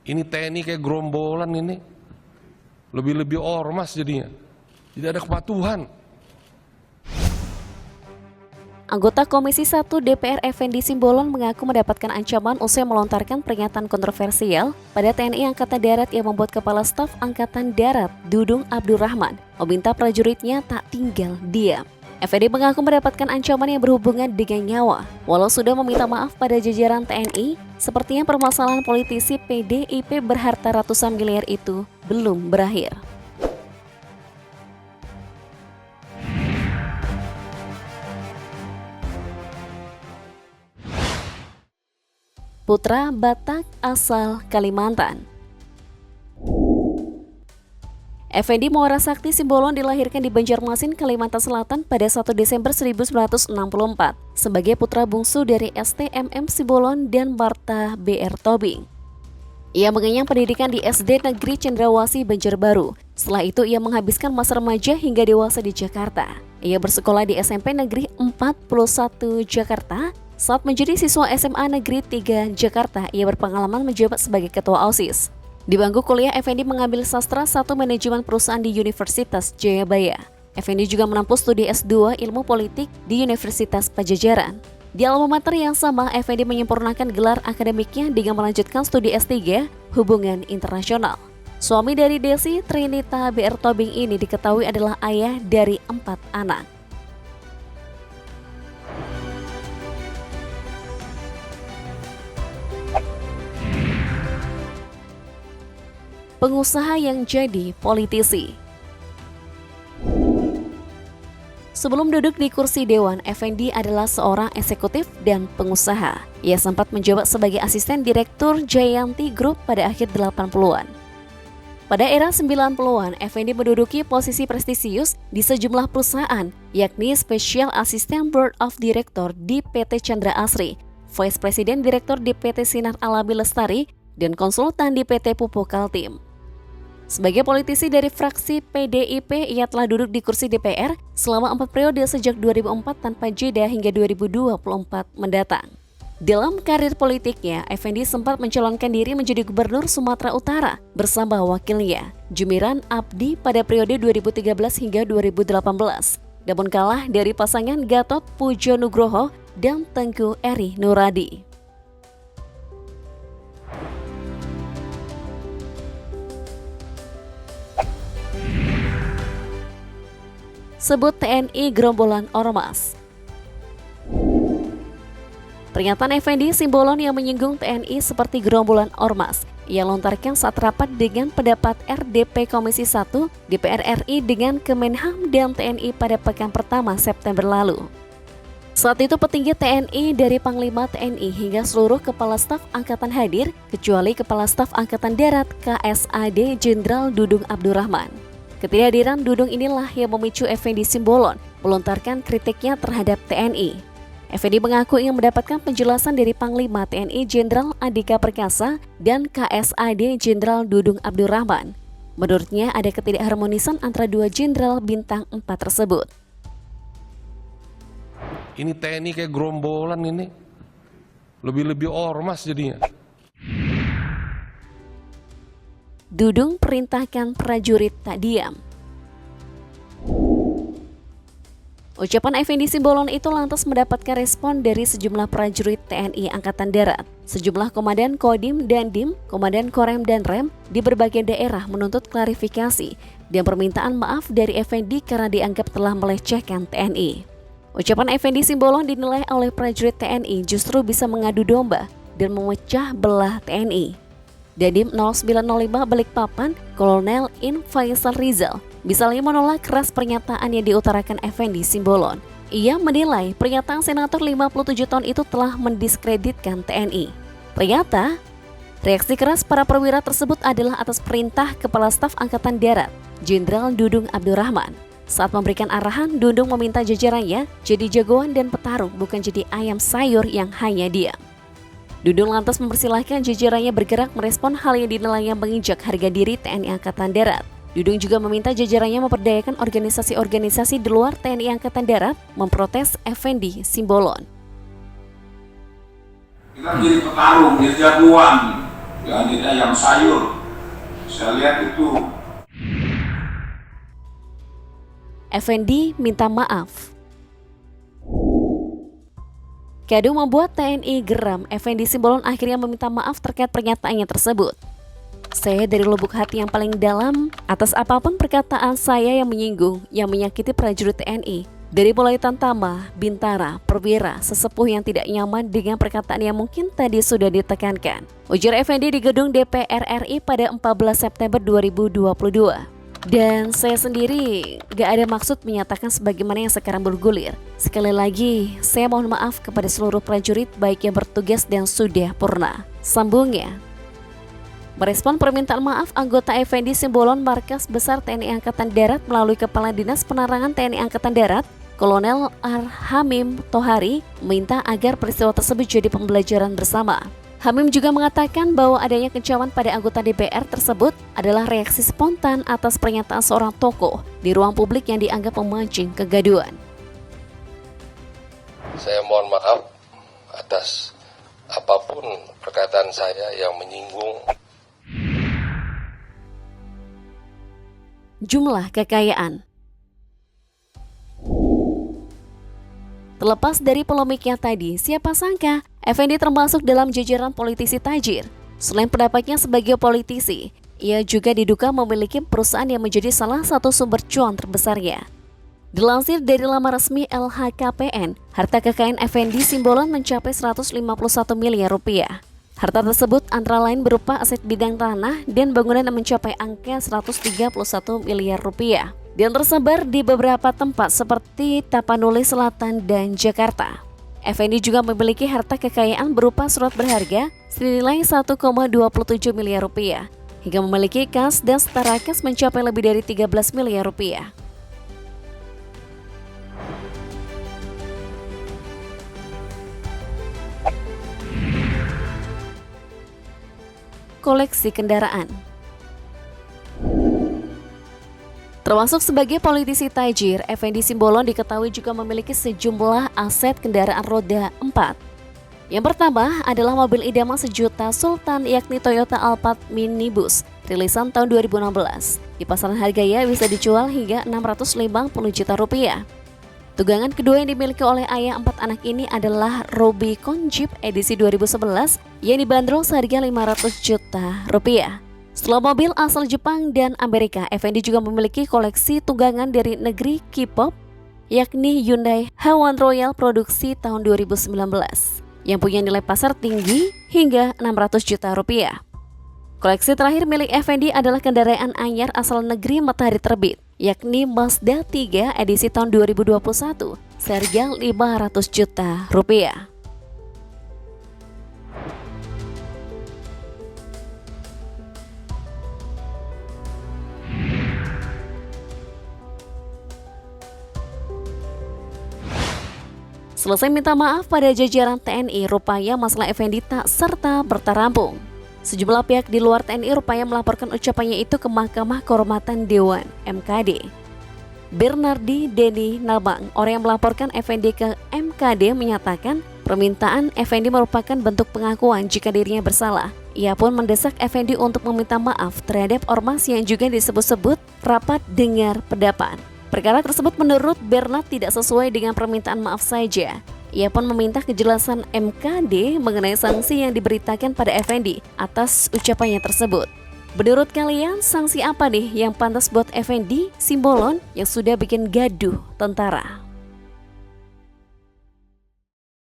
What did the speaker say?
Ini TNI kayak gerombolan ini. Lebih-lebih ormas jadinya. Tidak ada kepatuhan. Anggota Komisi 1 DPR Effendi Simbolon mengaku mendapatkan ancaman usai melontarkan pernyataan kontroversial pada TNI Angkatan Darat yang membuat Kepala Staf Angkatan Darat Dudung Abdurrahman meminta prajuritnya tak tinggal diam. Effendi mengaku mendapatkan ancaman yang berhubungan dengan nyawa. Walau sudah meminta maaf pada jajaran TNI, sepertinya permasalahan politisi PDIP berharta ratusan miliar itu belum berakhir. Putra Batak asal Kalimantan. Effendi Muara Sakti Simbolon dilahirkan di Banjarmasin, Kalimantan Selatan pada 1 Desember 1964 sebagai putra bungsu dari STMM Simbolon dan Marta BR Tobing. Ia mengenyam pendidikan di SD Negeri Cendrawasih Banjarbaru. Setelah itu ia menghabiskan masa remaja hingga dewasa di Jakarta. Ia bersekolah di SMP Negeri 41 Jakarta. Saat menjadi siswa SMA Negeri 3 Jakarta, ia berpengalaman menjabat sebagai ketua OSIS. Di bangku kuliah, Effendi mengambil sastra 1 manajemen perusahaan di Universitas Jayabaya. Effendi juga menempuh studi S2 Ilmu Politik di Universitas Pajajaran. Di alma mater yang sama, Effendi menyempurnakan gelar akademiknya dengan melanjutkan studi S3 Hubungan Internasional. Suami dari Desi, Trinita BR Tobing ini diketahui adalah ayah dari 4 anak. Pengusaha yang jadi politisi. Sebelum duduk di kursi dewan, Effendi adalah seorang eksekutif dan pengusaha. Ia sempat menjabat sebagai asisten direktur Jayanti Group pada akhir 80-an. Pada era 90-an, Effendi menduduki posisi prestisius di sejumlah perusahaan, yakni Special Assistant Board of Director di PT Chandra Asri, Vice President Direktur di PT Sinar Alami Lestari, dan konsultan di PT Pupuk Kaltim. Sebagai politisi dari fraksi PDIP, ia telah duduk di kursi DPR selama 4 periode sejak 2004 tanpa jeda hingga 2024 mendatang. Dalam karir politiknya, Effendi sempat mencalonkan diri menjadi Gubernur Sumatera Utara bersama wakilnya, Jumiran Abdi pada periode 2013 hingga 2018. Namun kalah dari pasangan Gatot Pujo Nugroho dan Tengku Eri Nuradi. Sebut TNI gerombolan ormas. Pernyataan Effendi Simbolon yang menyinggung TNI seperti gerombolan ormas ia lontarkan saat rapat dengan pendapat RDP Komisi 1 DPR RI dengan Kemenham dan TNI pada pekan pertama September lalu. Saat itu petinggi TNI dari Panglima TNI hingga seluruh Kepala Staf Angkatan hadir, kecuali Kepala Staf Angkatan Darat KSAD Jenderal Dudung Abdurrahman. Ketidakhadiran Dudung inilah yang memicu Effendi Simbolon melontarkan kritiknya terhadap TNI. Effendi mengaku ingin mendapatkan penjelasan dari Panglima TNI Jenderal Andika Perkasa dan KSAD Jenderal Dudung Abdurrahman. Menurutnya ada ketidakharmonisan antara dua jenderal bintang 4 tersebut. Ini TNI kayak gerombolan ini. Lebih-lebih ormas jadinya. Dudung perintahkan prajurit tak diam. Ucapan Effendi Simbolon itu lantas mendapatkan respon dari sejumlah prajurit TNI Angkatan Darat. Sejumlah komandan Kodim dan Dim, komandan Korem dan Rem di berbagai daerah menuntut klarifikasi dan permintaan maaf dari Effendi karena dianggap telah melecehkan TNI. Ucapan Effendi Simbolon dinilai oleh prajurit TNI justru bisa mengadu domba dan memecah belah TNI. Dadim 0905 Balikpapan, Kolonel In Faisal Rizal, misalnya menolak keras pernyataan yang diutarakan Effendi Simbolon. Ia menilai pernyataan Senator 57 tahun itu telah mendiskreditkan TNI. Ternyata, reaksi keras para perwira tersebut adalah atas perintah Kepala Staf Angkatan Darat, Jenderal Dudung Abdurrahman. Saat memberikan arahan, Dudung meminta jajarannya jadi jagoan dan petarung, bukan jadi ayam sayur yang hanya diam. Dudung lantas mempersilahkan jajarannya bergerak merespon hal yang dinilainya menginjak harga diri TNI Angkatan Darat. Dudung juga meminta jajarannya memperdayakan organisasi-organisasi di luar TNI Angkatan Darat memprotes Effendi Simbolon. Kita menjadi petarung, jadi jagoan. Ya, tidak ayam sayur. Saya lihat itu. Effendi minta maaf. Kado membuat TNI geram. Effendi Simbolon akhirnya meminta maaf terkait pernyataannya tersebut. Saya dari lubuk hati yang paling dalam atas apapun perkataan saya yang menyinggung, yang menyakiti prajurit TNI. Dari mulai Tamtama, Bintara, Perwira, sesepuh yang tidak nyaman dengan perkataan yang mungkin tadi sudah ditekankan. Ujar Effendi di gedung DPR RI pada 14 September 2022. Dan saya sendiri gak ada maksud menyatakan sebagaimana yang sekarang bergulir. Sekali lagi, saya mohon maaf kepada seluruh prajurit baik yang bertugas dan sudah purna. Sambungnya. Merespon permintaan maaf anggota Effendi Simbolon Markas Besar TNI Angkatan Darat melalui Kepala Dinas Penerangan TNI Angkatan Darat, Kolonel Hamim Tohari, meminta agar peristiwa tersebut jadi pembelajaran bersama. Hamim juga mengatakan bahwa adanya kecaman pada anggota DPR tersebut adalah reaksi spontan atas pernyataan seorang tokoh di ruang publik yang dianggap memancing kegaduhan. Saya mohon maaf atas apapun perkataan saya yang menyinggung. Jumlah kekayaan. Terlepas dari polemiknya tadi, siapa sangka Effendi termasuk dalam jajaran politisi tajir. Selain pendapatnya sebagai politisi, ia juga diduga memiliki perusahaan yang menjadi salah satu sumber cuan terbesarnya. Dilansir dari laman resmi LHKPN, harta kekayaan Effendi Simbolon mencapai 151 miliar rupiah. Harta tersebut antara lain berupa aset bidang tanah dan bangunan yang mencapai angka 131 miliar rupiah. Dan tersebar di beberapa tempat seperti Tapanuli Selatan dan Jakarta. Effendi juga memiliki harta kekayaan berupa surat berharga senilai 1,27 miliar rupiah, hingga memiliki kas dan setara kas mencapai lebih dari 13 miliar rupiah. Koleksi kendaraan. Termasuk sebagai politisi tajir, Effendi Simbolon diketahui juga memiliki sejumlah aset kendaraan roda 4. Yang pertama adalah mobil idaman sejuta Sultan, yakni Toyota Alphard Minibus, rilisan tahun 2016. Di pasaran harganya bisa dijual hingga 650 juta rupiah. Tunggangan kedua yang dimiliki oleh ayah 4 anak ini adalah Rubicon Jeep edisi 2011 yang dibanderol seharga 500 juta rupiah. Setelah mobil asal Jepang dan Amerika, Effendi juga memiliki koleksi tunggangan dari negeri K-pop, yakni Hyundai Hawan Royal produksi tahun 2019, yang punya nilai pasar tinggi hingga 600 juta rupiah. Koleksi terakhir milik Effendi adalah kendaraan anyar asal negeri matahari terbit, yakni Mazda 3 edisi tahun 2021, seharga 500 juta rupiah. Selesai minta maaf pada jajaran TNI, rupanya masalah Effendi tak serta berterampung. Sejumlah pihak di luar TNI rupanya melaporkan ucapannya itu ke Mahkamah Kehormatan Dewan (MKD). Bernardi Denny Nalbang, orang yang melaporkan Effendi ke MKD, menyatakan permintaan Effendi merupakan bentuk pengakuan jika dirinya bersalah. Ia pun mendesak Effendi untuk meminta maaf terhadap ormas yang juga disebut-sebut rapat dengar pendapat. Perkara tersebut menurut Bernard tidak sesuai dengan permintaan maaf saja. Ia pun meminta kejelasan MKD mengenai sanksi yang diberitakan pada Effendi atas ucapannya tersebut. Menurut kalian, sanksi apa nih yang pantas buat Effendi Simbolon yang sudah bikin gaduh tentara?